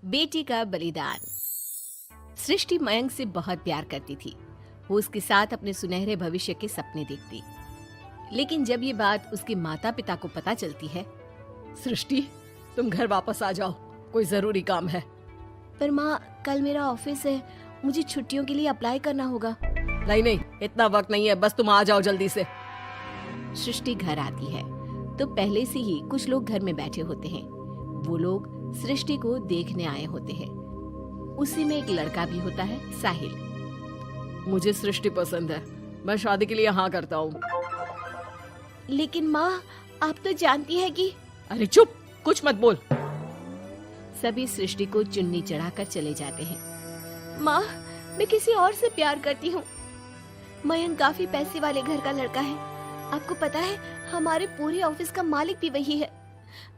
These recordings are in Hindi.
बेटी का बलिदान। सृष्टि मयंक से बहुत प्यार करती थी। वो उसके साथ अपने सुनहरे भविष्य के सपने देखती। लेकिन जब ये बात उसके माता पिता को पता चलती है, सृष्टि, तुम घर वापस आ जाओ, कोई जरूरी काम है। पर माँ, कल मेरा ऑफिस है, मुझे छुट्टियों के लिए अप्लाई करना होगा। नहीं, इतना वक्त नहीं है, बस तुम आ जाओ जल्दी से। सृष्टि घर आती है तो पहले से ही कुछ लोग घर में बैठे होते हैं। वो लोग सृष्टि को देखने आए होते हैं। उसी में एक लड़का भी होता है, साहिल। मुझे सृष्टि पसंद है, मैं शादी के लिए हाँ करता हूँ। लेकिन माँ, आप तो जानती है कि... अरे चुप, कुछ मत बोल। सभी सृष्टि को चुन्नी चढ़ाकर चले जाते हैं। माँ, मैं किसी और से प्यार करती हूँ। मयंक काफी पैसे वाले घर का लड़का है। आपको पता है, हमारे पूरे ऑफिस का मालिक भी वही है।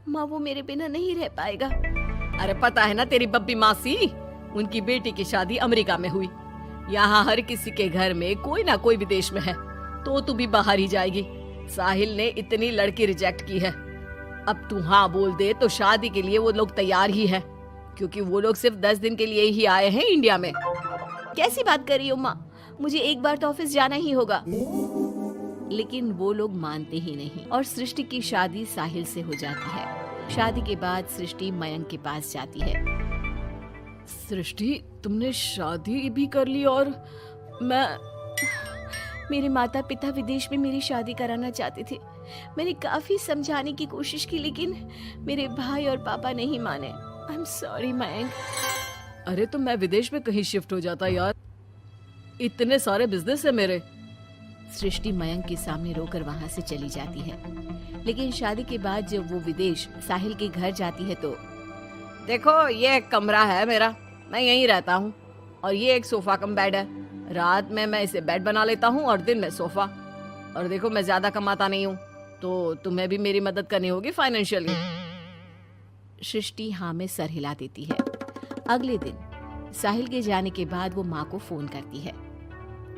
माँ, वो मेरे बिना नहीं रह पाएगा। अरे पता है ना तेरी बब्बी मासी, उनकी बेटी की शादी अमेरिका में हुई। यहाँ हर किसी के घर में कोई ना कोई विदेश में है, तो तू भी बाहर ही जाएगी। साहिल ने इतनी लड़की रिजेक्ट की है। अब तू हाँ बोल दे तो शादी के लिए वो लोग तैयार ही है, क्योंकि वो लोग सिर्फ 10 दिन के लिए ही आए हैं इंडिया में। कैसी बात कर रही हो माँ, मुझे एक बार तो ऑफिस जाना ही होगा। लेकिन वो लोग मानते ही नहीं और सृष्टि की शादी साहिल से हो जाती है। शादी के बाद सृष्टि मयंक के पास जाती है। सृष्टि, तुमने शादी भी कर ली और मेरे माता पिता विदेश में मेरी शादी कराना चाहते थे। मैंने काफी समझाने की कोशिश की, लेकिन मेरे भाई और पापा नहीं माने। I am sorry Mayank. अरे तो मैं विदेश में कहीं शिफ्ट हो जाता यार, इतने सारे बिजनेस है मेरे। सृष्टि मयंक के सामने रोकर वहाँ से चली जाती है। लेकिन शादी के बाद जब वो विदेश साहिल के घर जाती है तो... देखो, ये एक कमरा है मेरा, मैं यहीं रहता हूँ, और ये एक सोफा कम बेड है। रात में मैं इसे बेड बना लेता हूँ और दिन में सोफा। और देखो, मैं ज्यादा कमाता नहीं हूँ, तो तुम्हें भी मेरी मदद करनी होगी फाइनेंशियली। सृष्टि हाँ में सर हिला देती है। अगले दिन साहिल के जाने के बाद वो माँ को फोन करती है।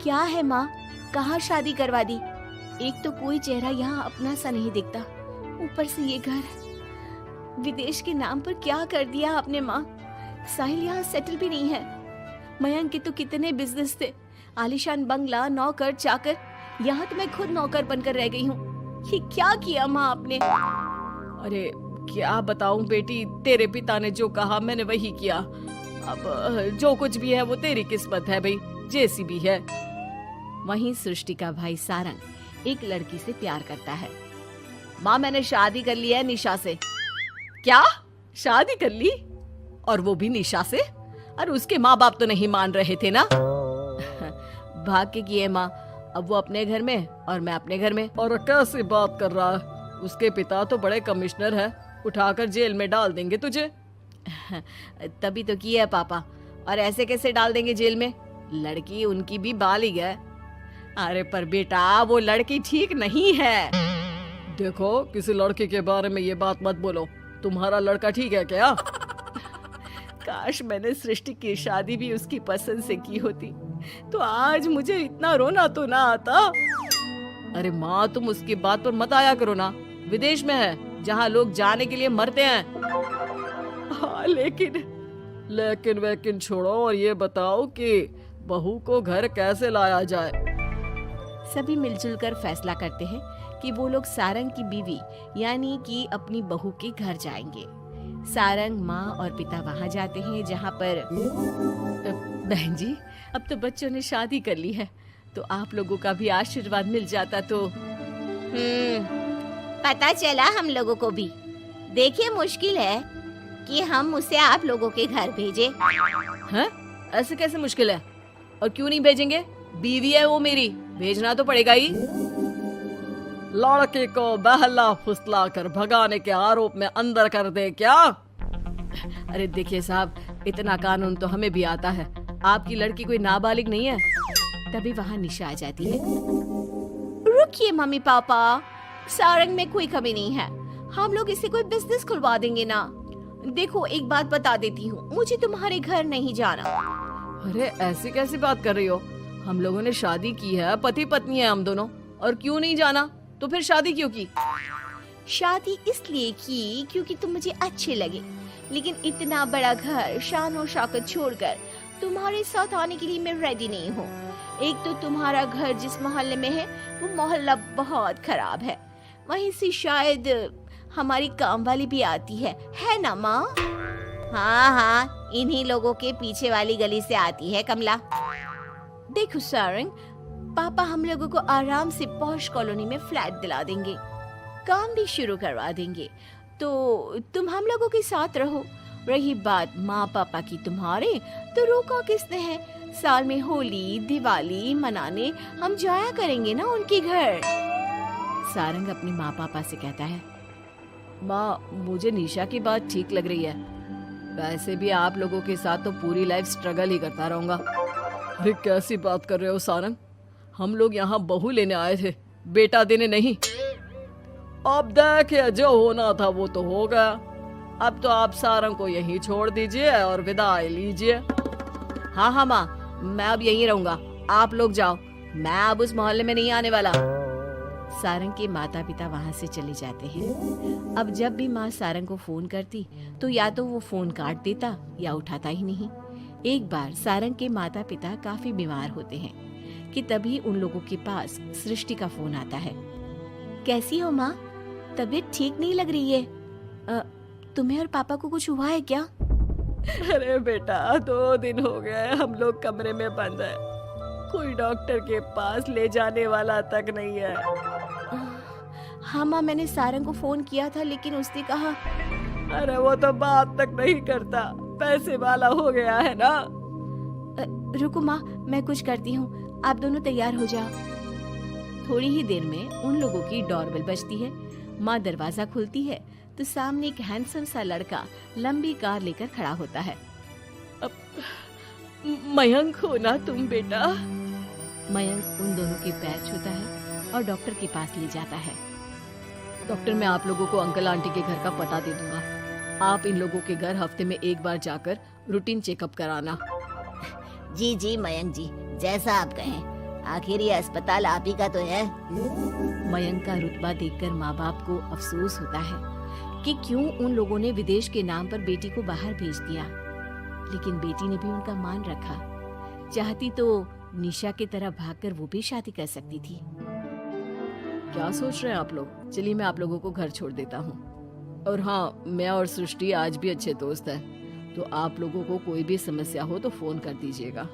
क्या है माँ, कहाँ शादी करवा दी? एक तो कोई चेहरा यहाँ अपना सा नहीं दिखता, ऊपर से ये घर। विदेश के नाम पर क्या कर दिया आपने माँ? साहिल यहाँ सेटल भी नहीं है। मयंक के तो कितने बिजनेस थे, आलीशान बंगला, नौकर चाकर। यहाँ तो मैं खुद नौकर बनकर रह गई हूँ। ये क्या किया माँ आपने? अरे क्या बताऊं बेटी, तेरे पिता ने जो कहा मैंने वही किया। अब जो कुछ भी है वो तेरी किस्मत है भाई, जैसी भी है। वहीं सृष्टि का भाई सारंग एक लड़की से प्यार करता है। माँ, मैंने शादी कर ली है निशा से। क्या? शादी कर ली? और वो भी निशा से? अरे उसके माँ बाप तो नहीं मान रहे थे ना। भाग्य की है माँ, अब वो अपने घर में और मैं अपने घर में। और कैसे बात कर रहा है? उसके पिता तो बड़े कमिश्नर है, उठाकर जेल में डाल देंगे तुझे। तभी तो किया है पापा, और ऐसे कैसे डाल देंगे जेल में? लड़की उनकी भी बालिग है। अरे पर बेटा, वो लड़की ठीक नहीं है। देखो, किसी लड़की के बारे में ये बात मत बोलो। तुम्हारा लड़का ठीक है क्या? काश मैंने सृष्टि की शादी भी उसकी पसंद से की होती, तो आज मुझे इतना रोना तो ना आता। अरे माँ, तुम उसकी बात पर मत आया करो ना। विदेश में है, जहाँ लोग जाने के लिए मरते हैं। हाँ, लेकिन वैकिन छोड़ो और ये बताओ कि बहू को घर कैसे लाया जाए। सभी मिलजुल कर फैसला करते हैं कि वो लोग सारंग की बीवी यानी कि अपनी बहू के घर जाएंगे। सारंग, माँ और पिता वहाँ जाते हैं, जहाँ पर... बहन जी, अब तो बच्चों ने शादी कर ली है, तो आप लोगों का भी आशीर्वाद मिल जाता तो... पता चला हम लोगों को भी। देखिए, मुश्किल है कि हम उसे आप लोगों के घर भेजें। हैं? ऐसे कैसे मुश्किल है? और क्यों नहीं भेजेंगे? बीवी है वो मेरी, भेजना तो पड़ेगा ही। लड़के को बहला फुसला कर भगाने के आरोप में अंदर कर दे क्या? अरे देखिए साहब, इतना कानून तो हमें भी आता है। आपकी लड़की कोई नाबालिग नहीं है। तभी वहाँ निशा आ जाती है। रुकिए मम्मी पापा, सारंग में कोई कमी नहीं है। हम लोग इसे कोई बिजनेस खुलवा देंगे ना। देखो, एक बात बता देती हूँ, मुझे तुम्हारे घर नहीं जाना। अरे ऐसी कैसी बात कर रही हो? हम लोगों ने शादी की है, पति पत्नी है हम दोनों, और क्यों नहीं जाना? तो फिर शादी क्यों की? शादी इसलिए की क्योंकि तुम मुझे अच्छे लगे, लेकिन इतना बड़ा घर शान और शौकत छोड़कर तुम्हारे साथ आने के लिए मैं रेडी नहीं हूँ। एक तो तुम्हारा घर जिस मोहल्ले में है वो मोहल्ला बहुत खराब है, वहीं से शायद हमारी काम वाली भी आती है ना माँ? हाँ हाँ, इन्हीं लोगों के पीछे वाली गली से आती है कमला। देखो सारंग, पापा हम लोगों को आराम से पॉश कॉलोनी में फ्लैट दिला देंगे, काम भी शुरू करवा देंगे, तो तुम हम लोगों के साथ रहो। रही बात माँ पापा की तुम्हारे, तो रोका किसने है? साल में होली दिवाली मनाने हम जाया करेंगे ना उनके घर। सारंग अपनी माँ पापा से कहता है, माँ मुझे निशा की बात ठीक लग रही है, वैसे भी आप लोगों के साथ तो पूरी लाइफ स्ट्रगल ही करता रहूंगा। अरे कैसी बात कर रहे हो सारंग, हम लोग यहाँ बहू लेने आए थे, बेटा देने नहीं। अब देखिए जो होना था वो तो हो गया, अब तो आप सारंग को यहीं छोड़ दीजिए और विदाई लीजिए। हाँ हाँ माँ, मैं अब यहीं रहूंगा, आप लोग जाओ, मैं अब उस मोहल्ले में नहीं आने वाला। सारंग के माता पिता वहां से चले जाते हैं। अब जब भी माँ सारंग को फोन करती तो या तो वो फोन काट देता या उठाता ही नहीं। एक बार सारंग के माता पिता काफी बीमार होते हैं कि तभी उन लोगों के पास सृष्टि का फोन आता है। कैसी हो माँ? तबीयत ठीक नहीं लग रही है, तुम्हें और पापा को कुछ हुआ है क्या? अरे बेटा 2 दिन हो गए हम लोग कमरे में बंद है, कोई डॉक्टर के पास ले जाने वाला तक नहीं है। हाँ माँ, मैंने सारंग को फोन किया था लेकिन उसने कहा। अरे वो तो बात तक नहीं करता, पैसे वाला हो गया है ना। रुको माँ, मैं कुछ करती हूँ, आप दोनों तैयार हो जाओ। थोड़ी ही देर में उन लोगों की डोरबेल बजती है। माँ दरवाजा खुलती है तो सामने एक हैंडसम सा लड़का लंबी कार लेकर खड़ा होता है। मयंक हो ना तुम बेटा? मयंक उन दोनों के पैर छूता है और डॉक्टर के पास ले जाता है। डॉक्टर, मैं आप लोगों को अंकल आंटी के घर का पता दे दूंगा, आप इन लोगों के घर हफ्ते में एक बार जाकर रूटीन चेकअप कराना। जी जी मयंक जी, जैसा आप कहें, आखिर ये अस्पताल आप ही का तो है। मयंक का रुतबा देखकर माँ बाप को अफसोस होता है कि क्यों उन लोगों ने विदेश के नाम पर बेटी को बाहर भेज दिया, लेकिन बेटी ने भी उनका मान रखा। चाहती तो निशा की तरह भागकर वो भी शादी कर सकती थी। क्या सोच रहे हैं आप लोग? चलिए मैं आप लोगों को घर छोड़ देता हूँ। और हाँ, मैं और सृष्टि आज भी अच्छे दोस्त हैं, तो आप लोगों को कोई भी समस्या हो तो फोन कर दीजिएगा।